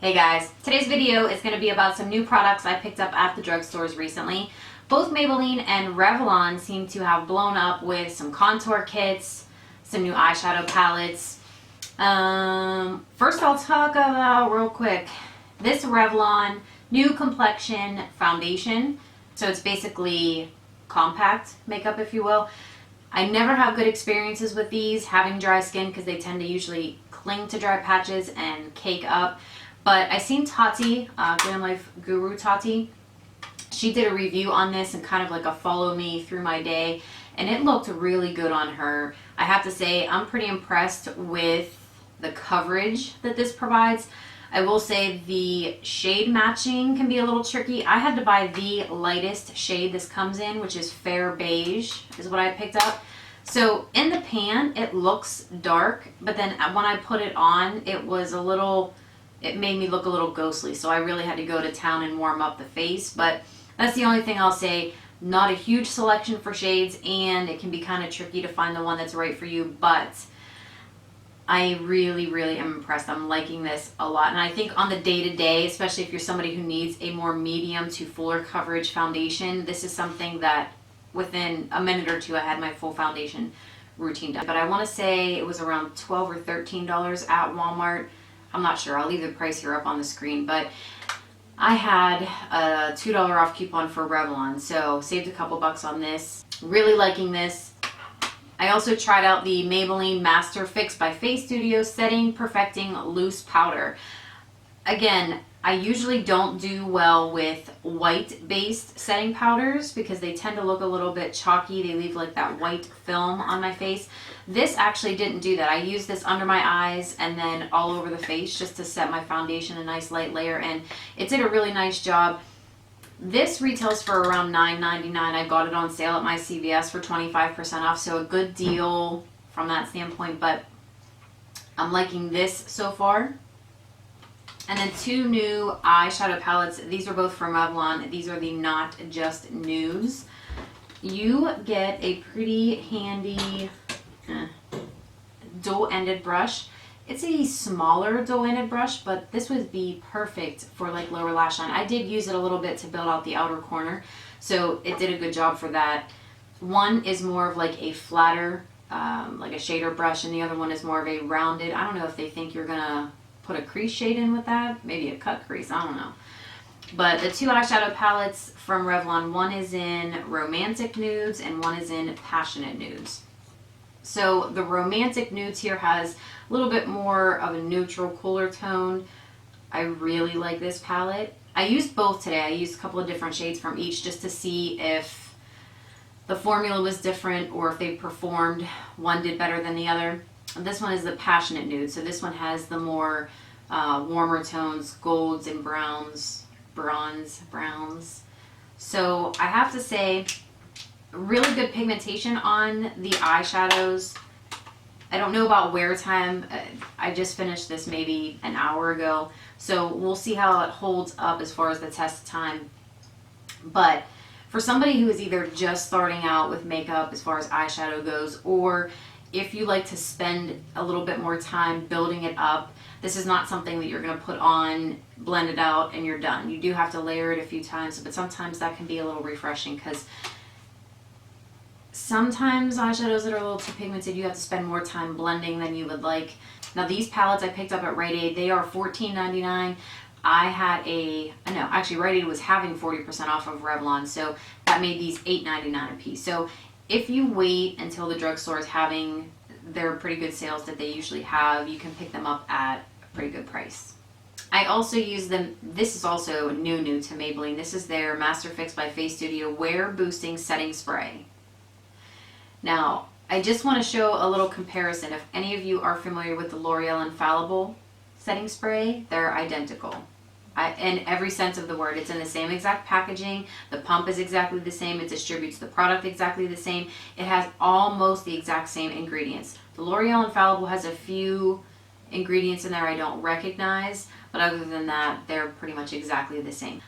Hey guys, today's video is going to be about some new products I picked up at the drugstores recently. Both Maybelline and Revlon seem to have blown up with some contour kits, some new eyeshadow palettes. First I'll talk about real quick this Revlon New Complexion Foundation. So it's basically compact makeup, if you will. I never have good experiences with these having dry skin because they tend to usually cling to dry patches and cake up. But I seen Tati, Glam Life Guru Tati, she did a review on this and kind of like a follow me through my day, and it looked really good on her. I have to say I'm pretty impressed with the coverage that this provides. I will say the shade matching can be a little tricky. I had to buy the lightest shade this comes in, which is fair beige is what I picked up. So in the pan it looks dark, but then when I put it on it made me look a little ghostly, so I really had to go to town and warm up the face. But that's the only thing I'll say. Not a huge selection for shades, and it can be kind of tricky to find the one that's right for you, but I really am impressed. I'm liking this a lot, and I think on the day-to-day, especially if you're somebody who needs a more medium to fuller coverage foundation, this is something that within a minute or two I had my full foundation routine done. But I want to say it was around $12 or $13 at Walmart. I'm not sure. I'll leave the price here up on the screen, but I had a $2 off coupon for Revlon, so saved a couple bucks on this. Really liking this. I also tried out the Maybelline Master Fix by Face Studio Setting Perfecting Loose Powder. Again, I usually don't do well with white-based setting powders because they tend to look a little bit chalky. They leave like that white film on my face. This actually didn't do that. I used this under my eyes and then all over the face just to set my foundation a nice light layer, and it did a really nice job. This retails for around $9.99. I got it on sale at my CVS for 25% off, so a good deal from that standpoint, but I'm liking this so far. And then two new eyeshadow palettes. These are both from Revlon. These are the Not Just Nudes. You get a pretty handy dual-ended brush. It's a smaller dual-ended brush, but this would be perfect for like lower lash line. I did use it a little bit to build out the outer corner, so it did a good job for that. One is more of like a flatter, like a shader brush, and the other one is more of a rounded. I don't know if they think you're gonna put a crease shade in with that, maybe a cut crease, I don't know. But the two eyeshadow palettes from Revlon, one is in Romantic Nudes and one is in Passionate Nudes. So the Romantic Nudes here has a little bit more of a neutral, cooler tone. I really like this palette. I used both today. I used a couple of different shades from each just to see if the formula was different or if they performed. One did better than the other. This one is the Passionate Nude, so this one has the more warmer tones, golds and browns, browns. So I have to say, really good pigmentation on the eyeshadows. I don't know about wear time. I just finished this maybe an hour ago, so we'll see how it holds up as far as the test time. But for somebody who is either just starting out with makeup as far as eyeshadow goes, or if you like to spend a little bit more time building it up, this is not something that you're going to put on, blend it out, and you're done. You do have to layer it a few times, but sometimes that can be a little refreshing because sometimes eyeshadows that are a little too pigmented, you have to spend more time blending than you would like. Now these palettes I picked up at Rite Aid, they are $14.99. I had actually Rite Aid was having 40% off of Revlon, so that made these $8.99 a piece. So if you wait until the drugstore is having their pretty good sales that they usually have, you can pick them up at a pretty good price. I also use them, this is also new to Maybelline. This is their Master Fix by Face Studio Wear Boosting Setting Spray. Now, I just want to show a little comparison. If any of you are familiar with the L'Oreal Infallible setting spray, they're identical. In every sense of the word. It's in the same exact packaging. The pump is exactly the same. It distributes the product exactly the same. It has almost the exact same ingredients. The L'Oreal Infallible has a few ingredients in there I don't recognize, but other than that, they're pretty much exactly the same.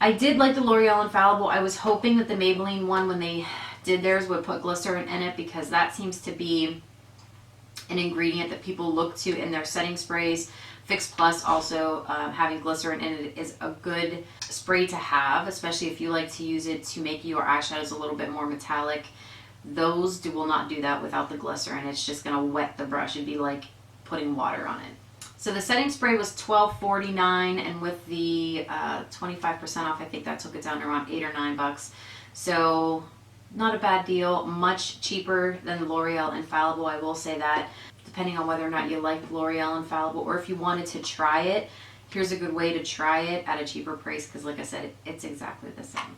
I did like the L'Oreal Infallible. I was hoping that the Maybelline one, when they did theirs, would put glycerin in it because that seems to be an ingredient that people look to in their setting sprays Fix Plus also, having glycerin in it is a good spray to have, especially if you like to use it to make your eyeshadows a little bit more metallic. Those will not do that without the glycerin. It's just going to wet the brush. It'd be like putting water on it. So the setting spray was $12.49, and with the 25% off, I think that took it down to around $8 or $9. So not a bad deal. Much cheaper than the L'Oreal Infallible, I will say that. Depending on whether or not you like L'Oreal Infallible, or if you wanted to try it, here's a good way to try it at a cheaper price, because like I said, it's exactly the same.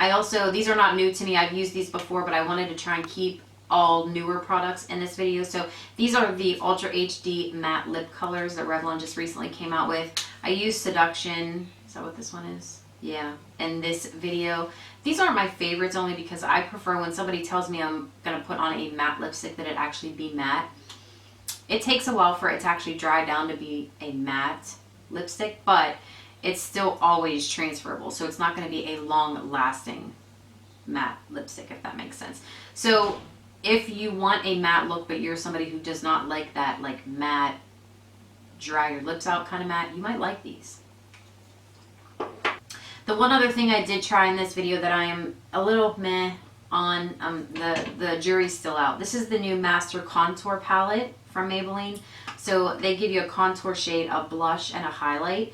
I also, these are not new to me, I've used these before, but I wanted to try and keep all newer products in this video. So these are the Ultra HD matte lip colors that Revlon just recently came out with. I use Seduction, is that what this one is? Yeah, in this video. These aren't my favorites, only because I prefer when somebody tells me I'm going to put on a matte lipstick that it actually be matte. It takes a while for it to actually dry down to be a matte lipstick, but it's still always transferable. So it's not going to be a long-lasting matte lipstick, if that makes sense. So if you want a matte look, but you're somebody who does not like that like matte, dry your lips out kind of matte, you might like these. The one other thing I did try in this video that I am a little meh on, the jury's still out. This is the new Master Contour Palette from Maybelline. So they give you a contour shade, a blush, and a highlight.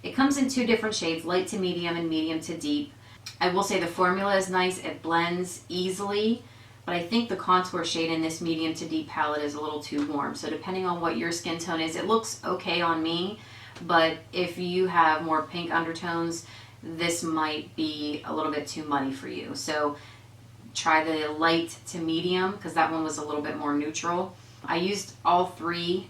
It comes in 2 different shades, light to medium and medium to deep. I will say the formula is nice. It blends easily, but I think the contour shade in this medium to deep palette is a little too warm. So depending on what your skin tone is, it looks okay on me, but if you have more pink undertones, this might be a little bit too muddy for you. So try the light to medium, because that one was a little bit more neutral. I used all 3.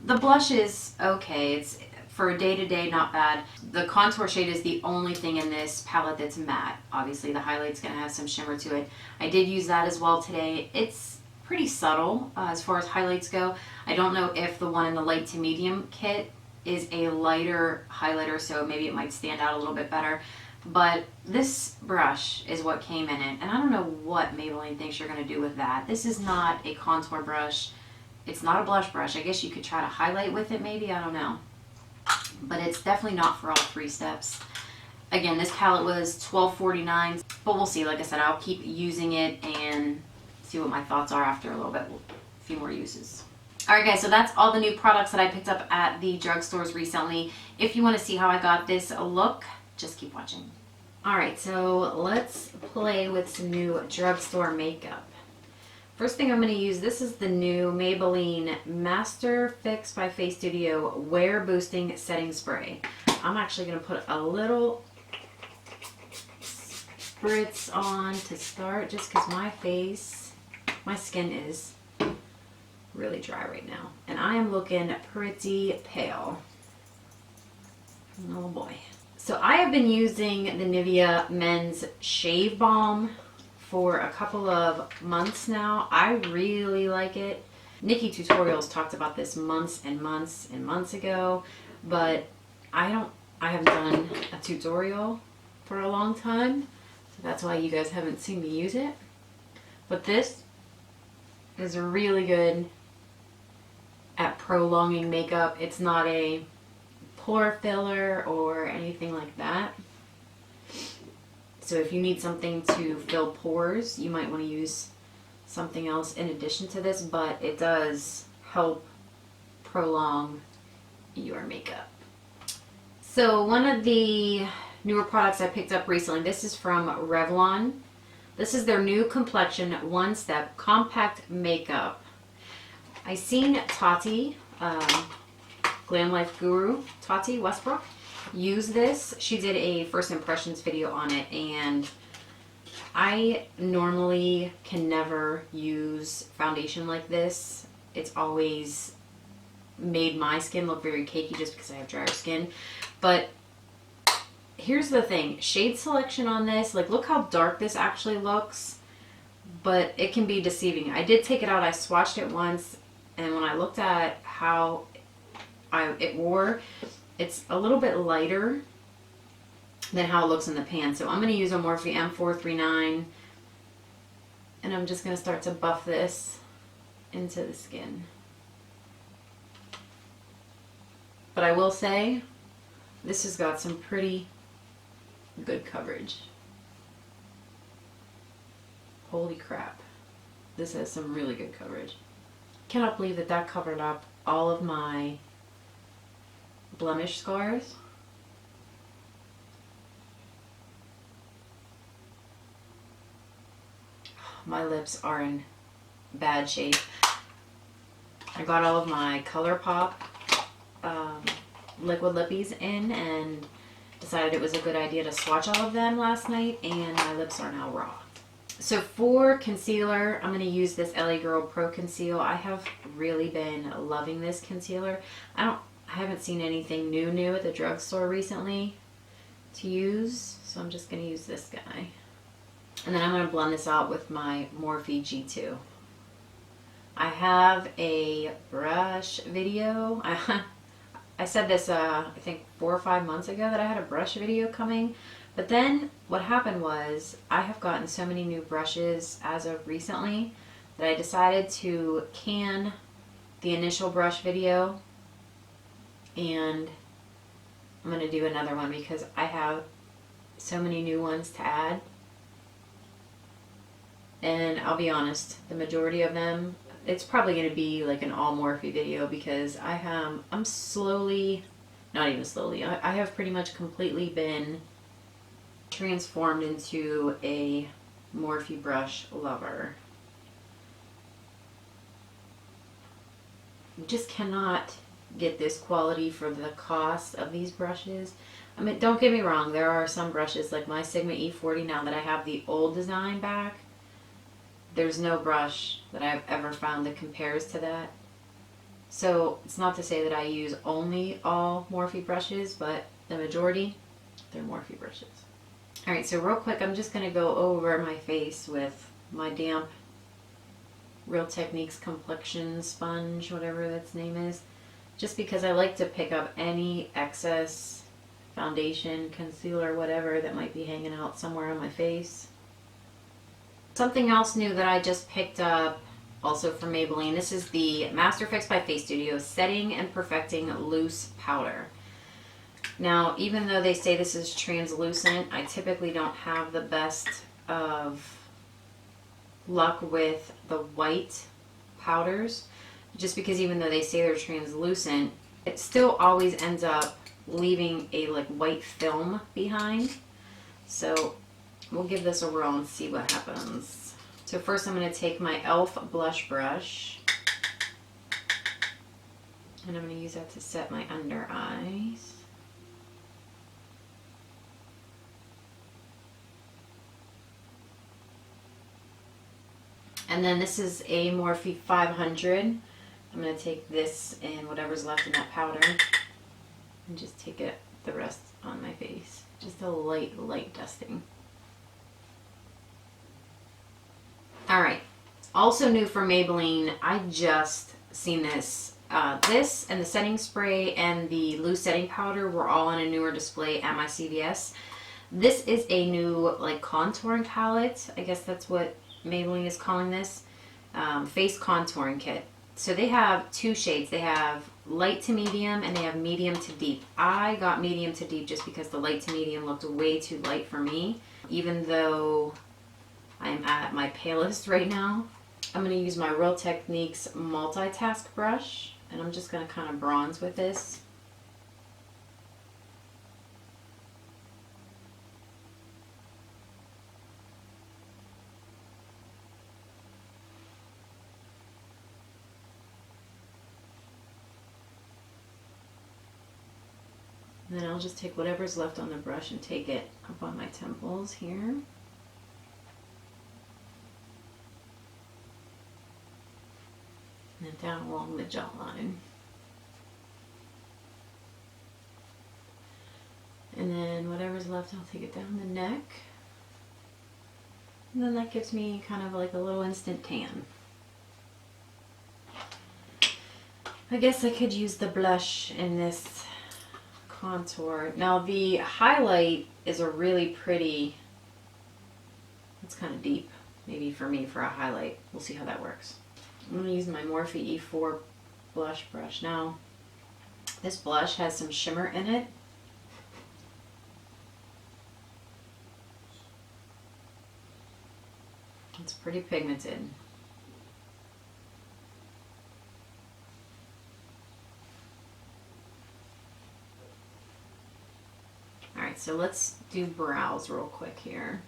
The blush is okay. It's for a day-to-day, not bad. The contour shade is the only thing in this palette that's matte. Obviously the highlight's gonna have some shimmer to it. I did use that as well today. It's pretty subtle as far as highlights go. I don't know if the one in the light to medium kit is a lighter highlighter, so maybe it might stand out a little bit better. But this brush is what came in it, and I don't know what Maybelline thinks you're going to do with that. This is not a contour brush. It's not a blush brush. I guess you could try to highlight with it maybe, I don't know. But it's definitely not for all 3 steps. Again, this palette was $12.49, but we'll see. Like I said, I'll keep using it and see what my thoughts are after a little bit, a few more uses. Alright guys, so that's all the new products that I picked up at the drugstores recently. If you want to see how I got this look, just keep watching. Alright, so let's play with some new drugstore makeup. First thing I'm going to use, this is the new Maybelline Master Fix by Face Studio Wear Boosting Setting Spray. I'm actually going to put a little spritz on to start, just because my skin is really dry right now, and I am looking pretty pale. Oh boy. So I have been using the Nivea Men's Shave Balm for a couple of months now. I really like it. Nikki Tutorials talked about this months and months and months ago, but I haven't done a tutorial for a long time, so that's why you guys haven't seen me use it. But this is really good at prolonging makeup. It's not a pore filler or anything like that. So if you need something to fill pores, you might want to use something else in addition to this, but it does help prolong your makeup. So one of the newer products I picked up recently, this is from Revlon. This is their new complexion one-step compact makeup. I seen Tati, Glam Life Guru, Tati Westbrook, use this. She did a first impressions video on it, and I normally can never use foundation like this. It's always made my skin look very cakey just because I have drier skin. But here's the thing, shade selection on this, like look how dark this actually looks, but it can be deceiving. I did take it out, I swatched it once, and when I looked at how it wore, it's a little bit lighter than how it looks in the pan. So I'm going to use a Morphe M439, and I'm just going to start to buff this into the skin. But I will say, this has got some pretty good coverage. Holy crap. This has some really good coverage. Cannot believe that that covered up all of my blemish scars. My lips are in bad shape. I got all of my ColourPop liquid lippies in and decided it was a good idea to swatch all of them last night, and my lips are now raw. So for concealer, I'm going to use this LA Girl Pro Conceal. I have really been loving this concealer. I haven't seen anything new at the drugstore recently to use, so I'm just going to use this guy. And then I'm going to blend this out with my Morphe G2. I have a brush video. I said this, I think 4 or 5 months ago that I had a brush video coming. But then what happened was I have gotten so many new brushes as of recently that I decided to can the initial brush video, and I'm going to do another one because I have so many new ones to add. And I'll be honest, the majority of them, it's probably going to be like an all Morphe video because I'm slowly, not even slowly, I have pretty much completely been transformed into a Morphe brush lover. You just cannot get this quality for the cost of these brushes. I mean, don't get me wrong, there are some brushes like my Sigma E40 now that I have the old design back. There's no brush that I've ever found that compares to that. So it's not to say that I use only all Morphe brushes, but the majority, they're Morphe brushes. Alright, so real quick, I'm just going to go over my face with my damp Real Techniques Complexion Sponge, whatever its name is. Just because I like to pick up any excess foundation, concealer, whatever that might be hanging out somewhere on my face. Something else new that I just picked up, also from Maybelline, this is the Master Fix by Face Studio Setting and Perfecting Loose Powder. Now, even though they say this is translucent, I typically don't have the best of luck with the white powders, just because even though they say they're translucent, it still always ends up leaving a like white film behind. So we'll give this a whirl and see what happens. So first I'm going to take my e.l.f. blush brush, and I'm going to use that to set my under eyes. And then this is a Morphe 500. I'm going to take this and whatever's left in that powder and just take it the rest on my face. Just a light dusting. Alright, also new from Maybelline, I just seen this. This and the setting spray and the loose setting powder were all on a newer display at my CVS. This is a new like contouring palette. I guess that's what Maybelline is calling this. Face contouring kit. So they have two shades. They have light to medium and they have medium to deep. I got medium to deep just because the light to medium looked way too light for me. Even though I'm at my palest right now. I'm going to use my Real Techniques multitask brush, and I'm just going to kind of bronze with this. And then I'll just take whatever's left on the brush and take it up on my temples here. And then down along the jawline. And then whatever's left, I'll take it down the neck. And then that gives me kind of like a little instant tan. I guess I could use the blush in this contour. Now the highlight is a really pretty, it's kind of deep, maybe for me for a highlight. We'll see how that works. I'm going to use my Morphe E4 blush brush. Now, This blush has some shimmer in it. It's pretty pigmented. Alright, so let's do brows real quick here.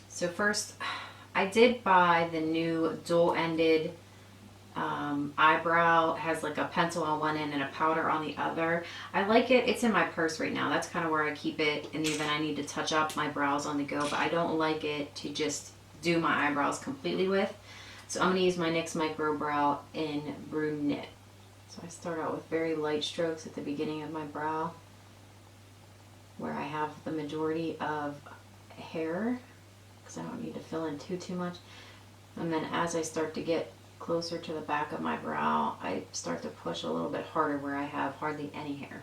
So first, I did buy the new dual-ended eyebrow. It has like a pencil on one end and a powder on the other. I like it. It's in my purse right now. That's kind of where I keep it in the event I need to touch up my brows on the go, but I don't like it to just do my eyebrows completely with. So I'm going to use my NYX Micro Brow in Brunette. So I start out with very light strokes at the beginning of my brow where I have the majority of hair because I don't need to fill in too much. And then as I start to get closer to the back of my brow, I start to push a little bit harder where I have hardly any hair.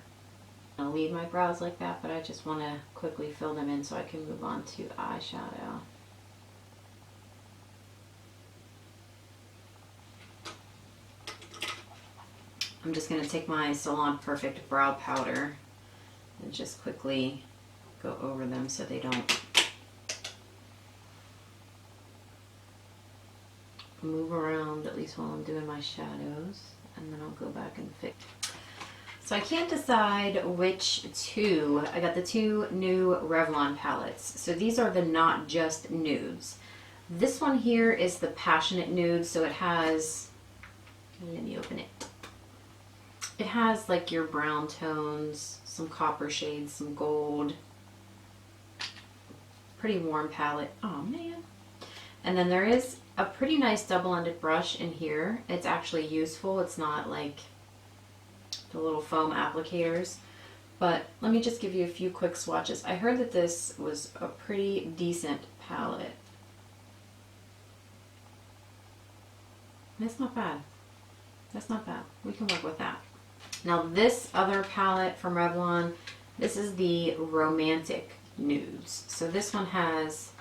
I'll leave my brows like that, but I just want to quickly fill them in so I can move on to eyeshadow. I'm just going to take my Salon Perfect brow powder and just quickly go over them so they don't move around, at least while I'm doing my shadows, and then I'll go back and fix. So I can't decide which two. I got the two new Revlon palettes. So these are the Not Just Nudes. This one here is the Passionate Nude, so it has, let me open it. It has like your brown tones, some copper shades, some gold. Pretty warm palette. Oh man. And then there is a pretty nice double-ended brush in here. It's actually useful. It's not like the little foam applicators. But let me just give you a few quick swatches. I heard that this was a pretty decent palette. That's not bad. That's not bad. We can work with that. Now this other palette from Revlon, this is the Romantic Nudes. So this one has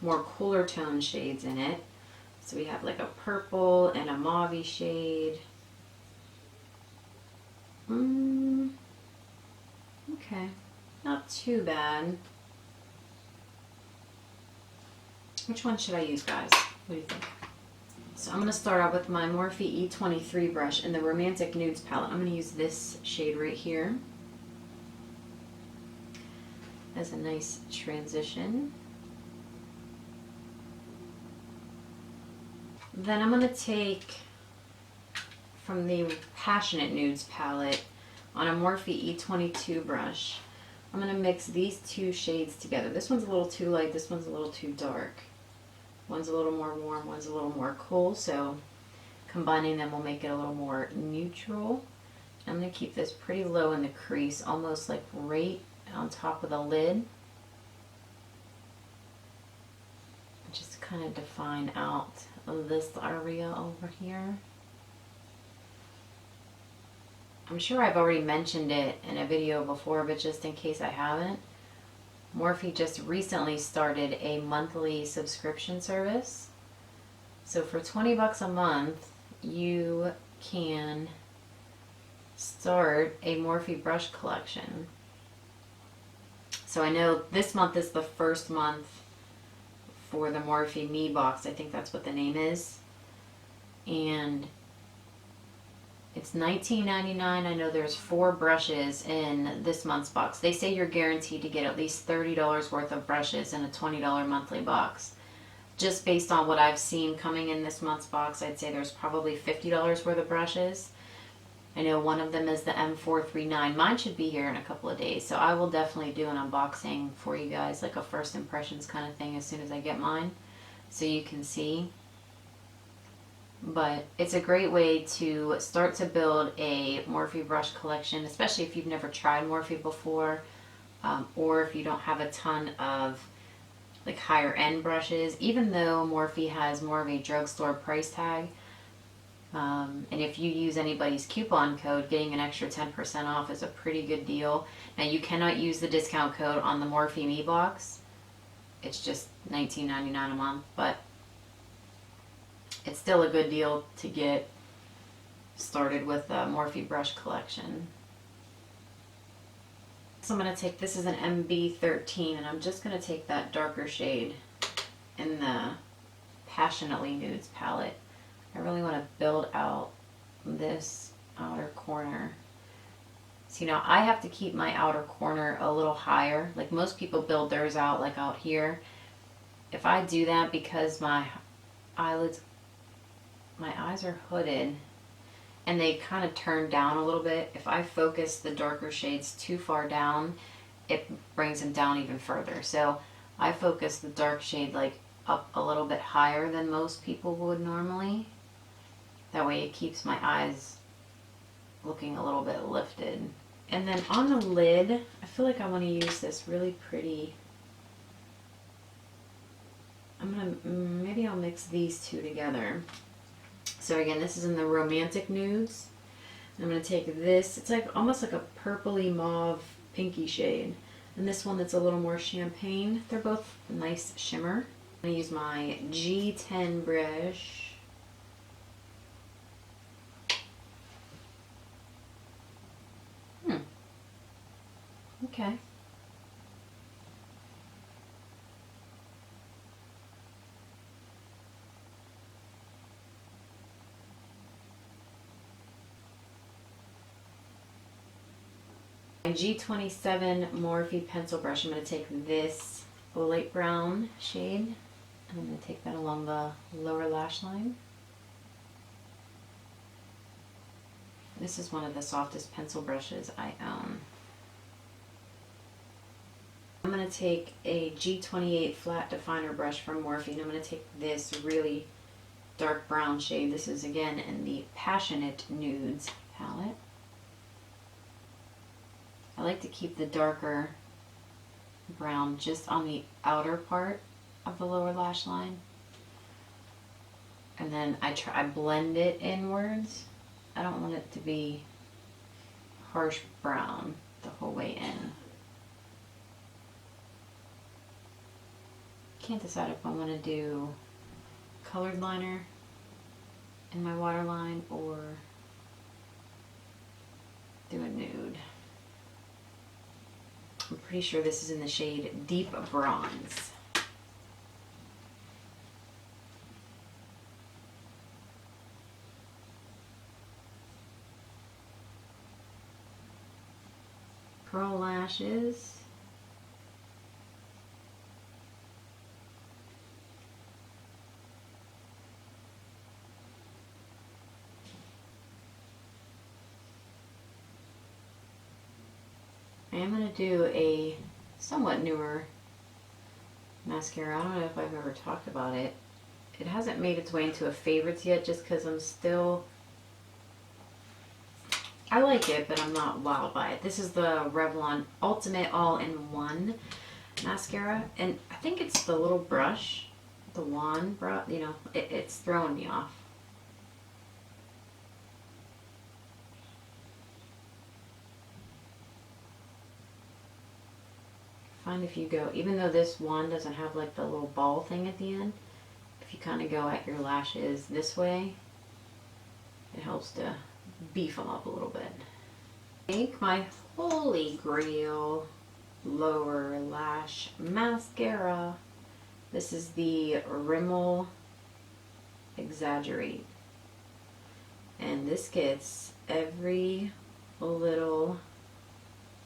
more cooler tone shades in it. So we have like a purple and a mauve shade. Okay, not too bad. Which one should I use, guys? What do you think? So I'm going to start out with my Morphe E23 brush in the Romantic Nudes palette. I'm going to use this shade right here as a nice transition. Then I'm going to take from the Passionate Nudes palette on a Morphe E22 brush. I'm going to mix these two shades together. This one's a little too light, this one's a little too dark. One's a little more warm, one's a little more cool, so combining them will make it a little more neutral. I'm going to keep this pretty low in the crease, almost like right on top of the lid. Just kind of define out this area over here. I'm sure I've already mentioned it in a video before, but just in case I haven't, Morphe just recently started a monthly subscription service. So for 20 bucks a month, you can start a Morphe brush collection. So I know this month is the first month for the Morphe Me box. I think that's what the name is. And it's $19.99. I know there's 4 brushes in this month's box. They say you're guaranteed to get at least $30 worth of brushes in a $20 monthly box. Just based on what I've seen coming in this month's box, I'd say there's probably $50 worth of brushes. I know one of them is the M439. Mine should be here in a couple of days, so I will definitely do an unboxing for you guys, like a first impressions kind of thing as soon as I get mine, so you can see. But it's a great way to start to build a Morphe brush collection, especially if you've never tried Morphe before, or if you don't have a ton of like higher end brushes. Even though Morphe has more of a drugstore price tag, and if you use anybody's coupon code, getting an extra 10% off is a pretty good deal. Now you cannot use the discount code on the Morphe Me box. It's just $19.99 a month, but it's still a good deal to get started with the Morphe brush collection. So I'm going to take, this is an MB13, and I'm just going to take that darker shade in the Passionately Nudes palette. I really want to build out this outer corner. So, you know, I have to keep my outer corner a little higher. Like most people build theirs out like out here. If I do that, because my eyes are hooded and they kind of turn down a little bit, if I focus the darker shades too far down, it brings them down even further. So I focus the dark shade like up a little bit higher than most people would normally. That way it keeps my eyes looking a little bit lifted. And then on the lid, I feel like I want to use this really pretty, maybe I'll mix these two together. So again, this is in the Romantic Nudes. I'm going to take this, it's like almost like a purpley mauve pinky shade. And this one that's a little more champagne. They're both nice shimmer. I'm going to use my G10 brush. Okay. My G27 Morphe pencil brush, I'm going to take this light brown shade, and I'm going to take that along the lower lash line. This is one of the softest pencil brushes I own. I'm going to take a G28 flat definer brush from Morphe, and I'm going to take this really dark brown shade. This is again in the Passionate Nudes palette. I like to keep the darker brown just on the outer part of the lower lash line. And then I blend it inwards. I don't want it to be harsh brown the whole way in. Can't decide if I want to do colored liner in my waterline or do a nude. I'm pretty sure this is in the shade Deep Bronze. Pearl lashes. I am going to do a somewhat newer mascara. I don't know if I've ever talked about it. It hasn't made its way into a favorites yet just because I'm still... I like it, but I'm not wowed by it. This is the Revlon Ultimate All-in-One mascara. And I think it's the little brush, the wand, you know, it's throwing me off. Find if you go, even though this wand doesn't have like the little ball thing at the end, if you kind of go at your lashes this way, it helps to beef them up a little bit. I think my holy grail lower lash mascara. This is the Rimmel Exaggerate. And this gets every little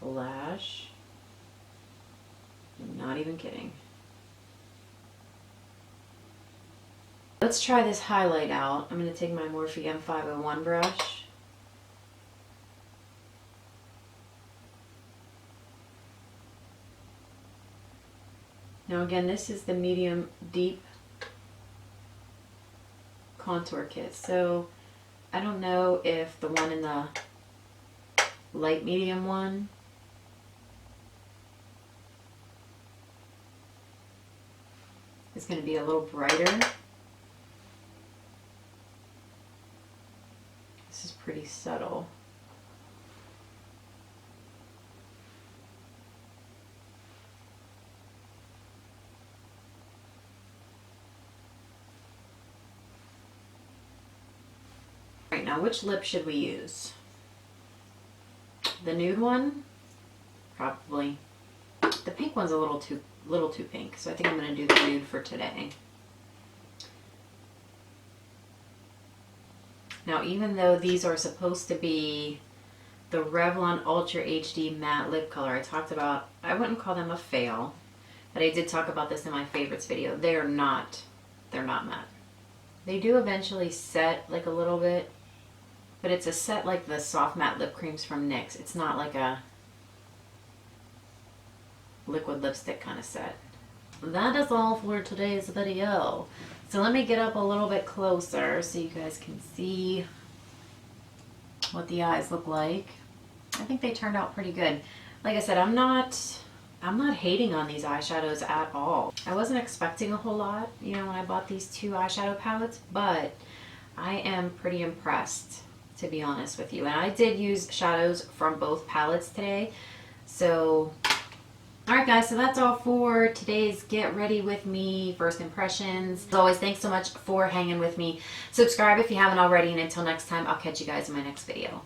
lash. I'm not even kidding. Let's try this highlight out. I'm going to take my Morphe M501 brush. Now again, this is the medium deep contour kit. So I don't know if the one in the light medium one is going to be a little brighter. This is pretty subtle. right now. Which lip should we use? The nude one? Probably. The pink one's a little too pink, so I think I'm going to do the nude for today. Now, even though these are supposed to be the Revlon Ultra HD Matte Lip Color, I wouldn't call them a fail, but I did talk about this in my favorites video. They're not matte. They do eventually set like a little bit, but it's a set like the soft matte lip creams from NYX. It's not like a liquid lipstick kind of set. That is all for today's video. So let me get up a little bit closer so you guys can see what the eyes look like. I think they turned out pretty good. Like I said, I'm not hating on these eyeshadows at all. I wasn't expecting a whole lot, you know, when I bought these two eyeshadow palettes, but I am pretty impressed, to be honest with you. And I did use shadows from both palettes today. So, alright guys, so that's all for today's Get Ready With Me first impressions. As always, thanks so much for hanging with me. Subscribe if you haven't already, and until next time, I'll catch you guys in my next video.